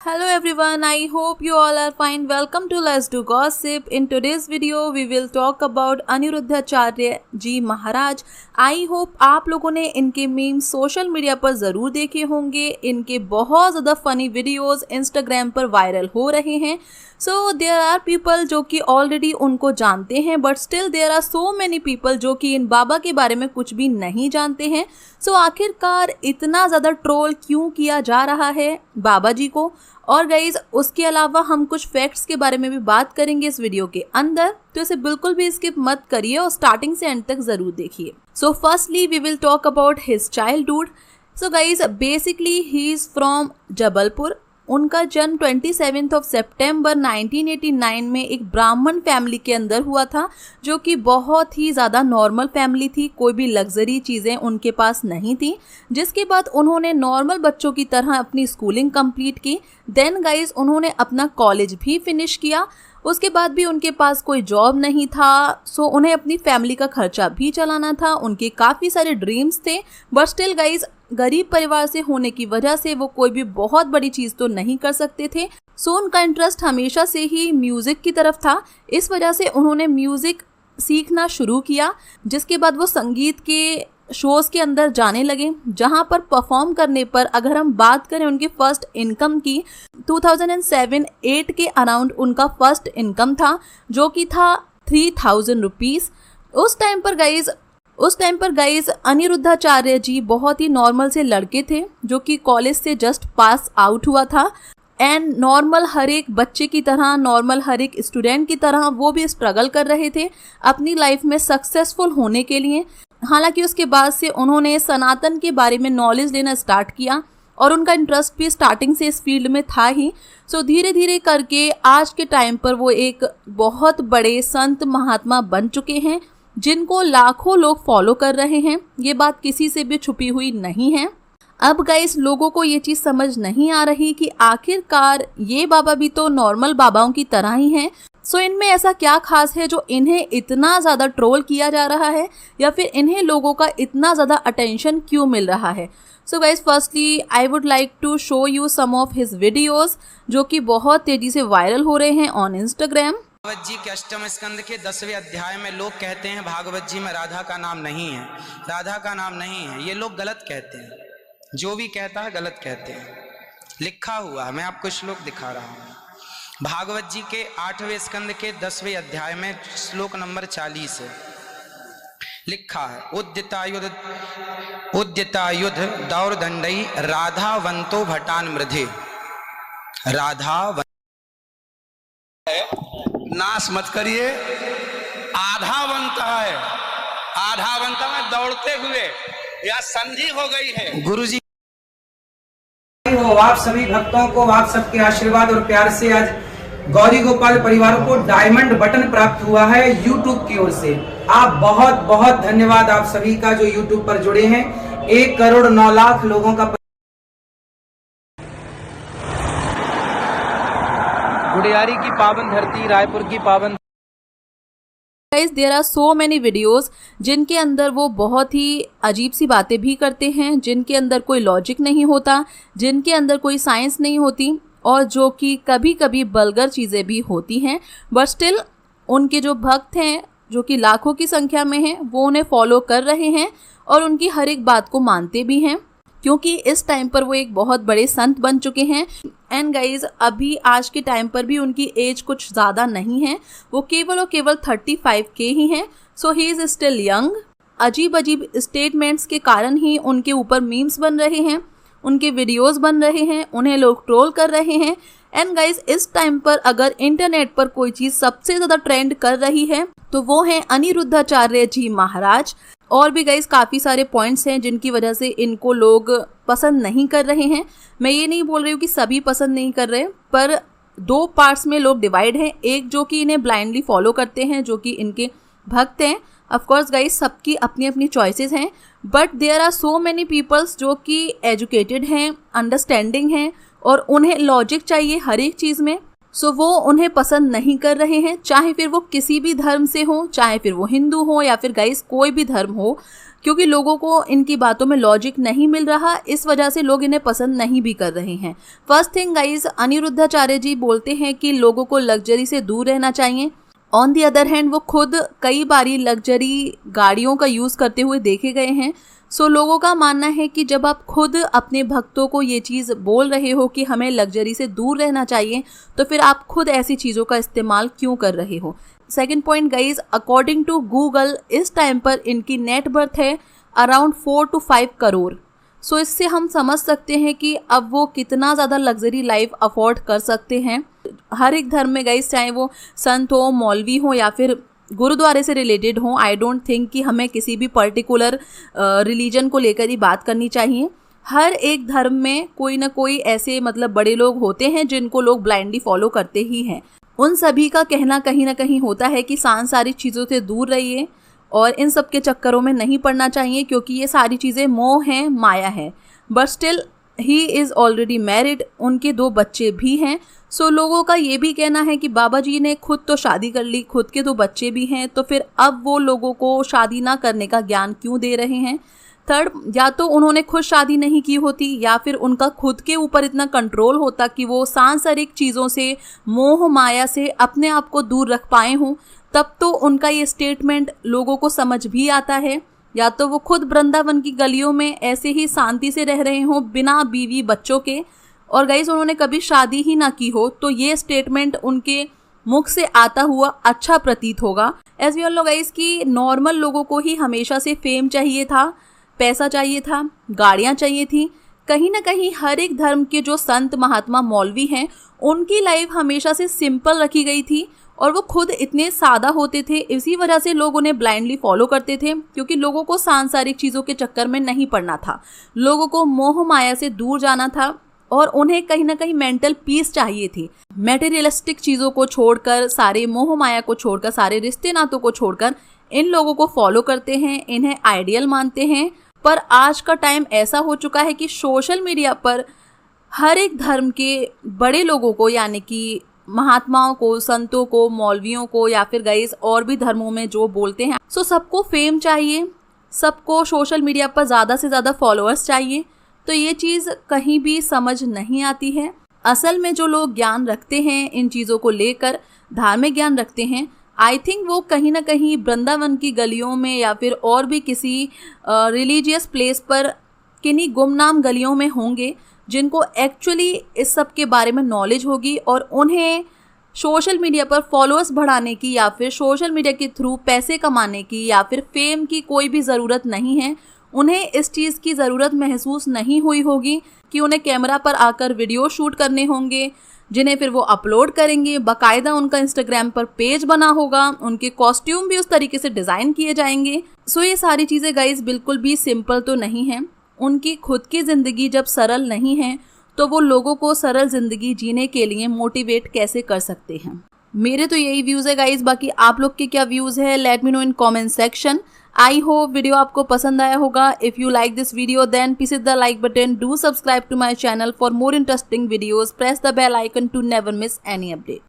Hello everyone, I hope you all are fine. Welcome to Let's Do Gossip. In today's video, we will talk about Aniruddhacharya ji Maharaj. I hope आप लोगों ने इनके memes social media पर ज़रूर देखे होंगे. इनके बहुत ज़्यादा फ़नी वीडियोस इंस्टाग्राम पर वायरल हो रहे हैं. सो देयर आर पीपल जो कि ऑलरेडी उनको जानते हैं, but still there are so many people जो कि इन बाबा के बारे में कुछ भी नहीं जानते हैं. सो आखिरकार इतना ज़्यादा ट्रोल क्यों किया जा रहा है बाबा जी को, और गाइज उसके अलावा हम कुछ फैक्ट्स के बारे में भी बात करेंगे इस वीडियो के अंदर, तो इसे बिल्कुल भी स्किप मत करिए और स्टार्टिंग से एंड तक ज़रूर देखिए. So firstly we will talk about his childhood. So guys basically he is from Jabalpur. उनका जन्म 27 सितंबर 1989 में एक ब्राह्मण फैमिली के अंदर हुआ था, जो कि बहुत ही ज़्यादा नॉर्मल फैमिली थी. कोई भी लग्जरी चीज़ें उनके पास नहीं थी. जिसके बाद उन्होंने नॉर्मल बच्चों की तरह अपनी स्कूलिंग कंप्लीट की. देन गाइज उन्होंने अपना कॉलेज भी फिनिश किया. उसके बाद भी उनके पास कोई जॉब नहीं था, सो उन्हें अपनी फैमिली का खर्चा भी चलाना था. उनके काफ़ी सारे ड्रीम्स थे, बट स्टिल गाइज गरीब परिवार से होने की वजह से वो कोई भी बहुत बड़ी चीज़ तो नहीं कर सकते थे. सो उनका इंटरेस्ट हमेशा से ही म्यूज़िक की तरफ था. इस वजह से उन्होंने म्यूज़िक सीखना शुरू किया, जिसके बाद वो संगीत के शोज़ के अंदर जाने लगे, जहां पर परफॉर्म करने पर अगर हम बात करें उनकी फ़र्स्ट इनकम की, 2007-8 के अराउंड उनका फर्स्ट इनकम था, जो कि था 3000 रुपीज़. उस टाइम पर गाइज अनिरुद्धाचार्य जी बहुत ही नॉर्मल से लड़के थे, जो कि कॉलेज से जस्ट पास आउट हुआ था. एंड नॉर्मल हर एक बच्चे की तरह, नॉर्मल हर एक स्टूडेंट की तरह वो भी स्ट्रगल कर रहे थे अपनी लाइफ में सक्सेसफुल होने के लिए. हालांकि उसके बाद से उन्होंने सनातन के बारे में नॉलेज लेना स्टार्ट किया, और उनका इंटरेस्ट भी स्टार्टिंग से इस फील्ड में था ही. सो धीरे धीरे करके आज के टाइम पर वो एक बहुत बड़े संत महात्मा बन चुके हैं, जिनको लाखों लोग फॉलो कर रहे हैं. ये बात किसी से भी छुपी हुई नहीं है. अब गाइस लोगों को ये चीज़ समझ नहीं आ रही कि आखिरकार ये बाबा भी तो नॉर्मल बाबाओं की तरह ही हैं. सो इनमें ऐसा क्या खास है जो इन्हें इतना ज़्यादा ट्रोल किया जा रहा है, या फिर इन्हें लोगों का इतना ज़्यादा अटेंशन क्यों मिल रहा है. So guys firstly I would like to show you some of his videos, जो कि बहुत तेज़ी से वायरल हो रहे हैं ऑन इंस्टाग्राम. भागवत जी के अष्टम स्कंद के 10वें अध्याय में लोग कहते हैं भागवत जी में राधा का नाम नहीं है, राधा का नाम नहीं है. ये लोग गलत कहते हैं. जो भी कहता है गलत कहते हैं. लिखा हुआ है, मैं आपको श्लोक दिखा रहा हूँ. भागवत जी के 8वें स्कंद के 10वें अध्याय में श्लोक नंबर 40 है. लिखा है उद्यतायुध दौरदंडई राधावंतो भटान मृधे. राधा नाश मत करिए. आधावंत है, आधावंत में दौड़ते हुए या संधि हो गई है. गुरुजी हो आप सभी भक्तों को, आप सबके आशीर्वाद और प्यार से आज गौरी गोपाल परिवारों को डायमंड बटन प्राप्त हुआ है YouTube की ओर से. आप बहुत बहुत धन्यवाद आप सभी का जो YouTube पर जुड़े हैं. 1,09,00,000 लोगों का गुड़ियारी की पावन धरती, रायपुर की पावन. Guys there are so many videos जिनके अंदर वो बहुत ही अजीब सी बातें भी करते हैं, जिनके अंदर कोई लॉजिक नहीं होता, जिनके अंदर कोई साइंस नहीं होती, और जो कि कभी कभी वल्गर चीज़ें भी होती हैं. बट स्टिल उनके जो भक्त हैं, जो कि लाखों की संख्या में हैं, वो उन्हें फॉलो कर रहे हैं और उनकी हर एक बात को मानते भी हैं, क्योंकि इस टाइम पर वो एक बहुत बड़े संत बन चुके हैं. एंड गाइज अभी आज के टाइम पर भी उनकी एज कुछ ज़्यादा नहीं है, वो केवल और केवल 35 के ही हैं. सो ही इज़ स्टिल यंग. अजीब अजीब स्टेटमेंट्स के कारण ही उनके ऊपर मीम्स बन रहे हैं, उनके वीडियोस बन रहे हैं, उन्हें लोग ट्रोल कर रहे हैं. एंड गाइज इस टाइम पर अगर इंटरनेट पर कोई चीज़ सबसे ज़्यादा ट्रेंड कर रही है तो वो है अनिरुद्धाचार्य जी महाराज. और भी गाइज काफ़ी सारे पॉइंट्स हैं जिनकी वजह से इनको लोग पसंद नहीं कर रहे हैं. मैं ये नहीं बोल रही हूँ कि सभी पसंद नहीं कर रहे, पर 2 पार्ट्स में लोग डिवाइड हैं. एक जो कि इन्हें ब्लाइंडली फॉलो करते हैं, जो कि इनके भक्त हैं. ऑफकोर्स गाइज सबकी अपनी अपनी चॉइसेस हैं, but there are so many peoples जो कि एजुकेटेड हैं, अंडरस्टैंडिंग हैं, और उन्हें लॉजिक चाहिए हर एक चीज़ में. सो वो उन्हें पसंद नहीं कर रहे हैं, चाहे फिर वो किसी भी धर्म से हो, चाहे फिर वो हिंदू हो या फिर गाइस कोई भी धर्म हो, क्योंकि लोगों को इनकी बातों में लॉजिक नहीं मिल रहा, इस वजह से लोग इन्हें पसंद नहीं भी कर रहे हैं। फर्स्ट थिंग गाइस, अनिरुद्धाचार्य जी बोलते हैं कि लोगों को लग्जरी से दूर रहना चाहिए। ऑन दी अदर हैंड वो खुद कई बारी लग्जरी गाड़ियों का यूज़ करते हुए देखे गए हैं। सो लोगों का मानना है कि जब आप खुद अपने भक्तों को ये चीज़ बोल रहे हो कि हमें लग्जरी से दूर रहना चाहिए, तो फिर आप खुद ऐसी चीज़ों का इस्तेमाल क्यों कर रहे हो। Second point guys, according to Google इस टाइम पर इनकी नेट बर्थ है अराउंड 4 to 5 करोड़। सो इससे हम समझ सकते हैं कि अब वो कितना ज़्यादा लग्जरी लाइफ अफोर्ड कर सकते हैं। हर एक धर्म में गाइज, चाहे वो संत हो, मौलवी हो या फिर गुरुद्वारे से रिलेटेड हो, आई डोंट थिंक कि हमें किसी भी पर्टिकुलर रिलीजन को लेकर ही बात करनी चाहिए। हर एक धर्म में कोई ना कोई ऐसे मतलब बड़े लोग होते हैं जिनको लोग ब्लाइंडली फॉलो करते ही हैं। उन सभी का कहना कहीं ना कहीं होता है कि सांसारिक चीज़ों से दूर रहिए और इन सब के चक्करों में नहीं पड़ना चाहिए, क्योंकि ये सारी चीज़ें मोह हैं, माया है। But still he is already married, उनके 2 बच्चे भी हैं। सो लोगों का ये भी कहना है कि बाबा जी ने खुद तो शादी कर ली, खुद के 2 बच्चे भी हैं, तो फिर अब वो लोगों को शादी ना करने का ज्ञान क्यों दे रहे हैं। थर्ड, या तो उन्होंने खुद शादी नहीं की होती या फिर उनका खुद के ऊपर इतना कंट्रोल होता कि वो सांसारिक चीज़ों से, मोह माया से अपने आप को दूर रख पाए हों, तब तो उनका ये स्टेटमेंट लोगों को समझ भी आता है। या तो वो खुद वृंदावन की गलियों में ऐसे ही शांति से रह रहे हों बिना बीवी बच्चों के, और गाइस उन्होंने कभी शादी ही ना की हो, तो ये स्टेटमेंट उनके मुख से आता हुआ अच्छा प्रतीत होगा। As we all know guys कि नॉर्मल लोगों को ही हमेशा से फेम चाहिए था, पैसा चाहिए था, गाड़ियाँ चाहिए थी। कहीं ना कहीं हर एक धर्म के जो संत महात्मा मौलवी हैं, उनकी लाइफ हमेशा से सिंपल रखी गई थी और वो खुद इतने सादा होते थे। इसी वजह से लोग उन्हें ब्लाइंडली फॉलो करते थे, क्योंकि लोगों को सांसारिक चीज़ों के चक्कर में नहीं पड़ना था, लोगों को मोह माया से दूर जाना था और उन्हें कहीं ना कहीं मेंटल पीस चाहिए थी। मटेरियलिस्टिक चीज़ों को छोड़कर, सारे मोह माया को छोड़कर, सारे रिश्ते नातों को छोड़कर इन लोगों को फॉलो करते हैं, इन्हें आइडियल मानते हैं। पर आज का टाइम ऐसा हो चुका है कि सोशल मीडिया पर हर एक धर्म के बड़े लोगों को, यानी कि महात्माओं को, संतों को, मौलवियों को या फिर गाइस और भी धर्मों में जो बोलते हैं, सो सबको फेम चाहिए, सबको सोशल मीडिया पर ज़्यादा से ज़्यादा फॉलोअर्स चाहिए। तो ये चीज़ कहीं भी समझ नहीं आती है। असल में जो लोग ज्ञान रखते हैं इन चीज़ों को लेकर, धार्मिक ज्ञान रखते हैं, आई थिंक वो कहीं ना कहीं वृंदावन की गलियों में या फिर और भी किसी रिलीजियस प्लेस पर किन्हीं गुमनाम गलियों में होंगे, जिनको एक्चुअली इस सब के बारे में नॉलेज होगी और उन्हें सोशल मीडिया पर फॉलोअर्स बढ़ाने की या फिर सोशल मीडिया के थ्रू पैसे कमाने की या फिर फेम की कोई भी ज़रूरत नहीं है। उन्हें इस चीज़ की ज़रूरत महसूस नहीं हुई होगी कि उन्हें कैमरा पर आकर वीडियो शूट करने होंगे, जिन्हें फिर वो अपलोड करेंगे। बाकायदा उनका इंस्टाग्राम पर पेज बना होगा, उनके कॉस्ट्यूम भी उस तरीके से डिज़ाइन किए जाएंगे। सो ये सारी चीज़ें गाइस बिल्कुल भी सिंपल तो नहीं हैं। उनकी खुद की ज़िंदगी जब सरल नहीं है, तो वो लोगों को सरल ज़िंदगी जीने के लिए मोटिवेट कैसे कर सकते हैं। मेरे तो यही व्यूज़ है गाइस, बाकी आप लोग के क्या व्यूज़ है, let me know in comment section. I hope video आपको पसंद आया होगा। If you like this video then please hit the like button, do subscribe to my channel for more interesting videos, press the bell icon to never miss any update.